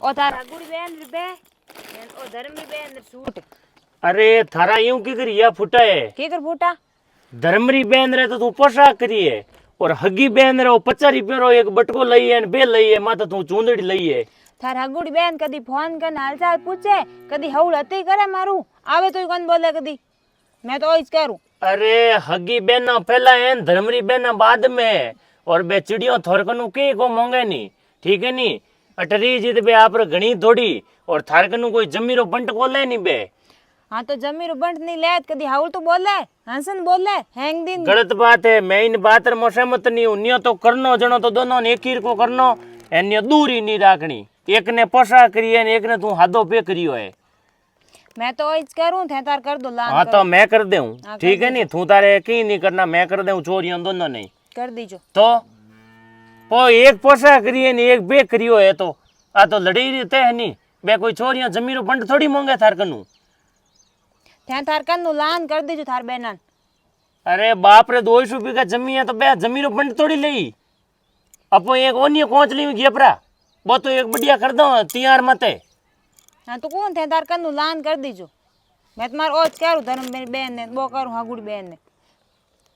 ઓ તાર હગુડી બેન બે ઓ ધર્મની બેન सूट अरे थारा यूं की कर या फुटा है के कर फूटा धर्मरी बहन रे तो तू पोशाक करी है और हगी बहन रे 50 रुपया रो एक बटको लई है बे लई है माता तू चूंदड़ी लई है थार हगुड़ी बेन कदी फोन कर हालचाल पूछे कदी हवल हती करे मारू आवे तो कौन बोले कदी मैं तो इस करूं अरे हगी बहना पहला है धर्मरी बहना बाद में और बे चिड़ियों थोरकनु के को मोंगे नी ठीक है नी अटरी जीत बे आप घणी थोड़ी और थारकनु कोई जमीरो बंट कोले नी बे हाँ तो जमीर बंट नहीं ले कदी हाउल तो बोले हंसन बोले हैंग दिन गलत बात है मैं इन बात रे मोहम्मत नहीं हूं नियो तो करनो जणो तो दोनों ने एक ही को करनो एने दूरी नहीं राखनी एक ने पोसा करी है एक ने तू हादो पे करियो है मैं तो इस करूं थे तार कर दो लान हाँ तो मैं कर दूं हाँ, ठीक है नी तू तारे की नहीं करना मैं कर दूं चोरियों दोनों नहीं कर दीजो तो एक पोसा करी है एक बे करियो है तो आ तो लड़ी रहते है नी बे कोई चोरियां जमीरो बंड थोड़ी मांगे थार कनु थे तार कन लान कर दीजो थार बेनन अरे बाप रे 200 रुपये का जमी है तो बे जमीरो बंड थोड़ी लई अपो एक ओनी कोंच ली घेपरा वो तो एक बढ़िया कर दो तैयार मते हाँ तो कौन थे तार कन लान कर दीजो मैं तुम्हार ओज करूं धर्म बेन ने बो करूं हगुड़ी बेन ने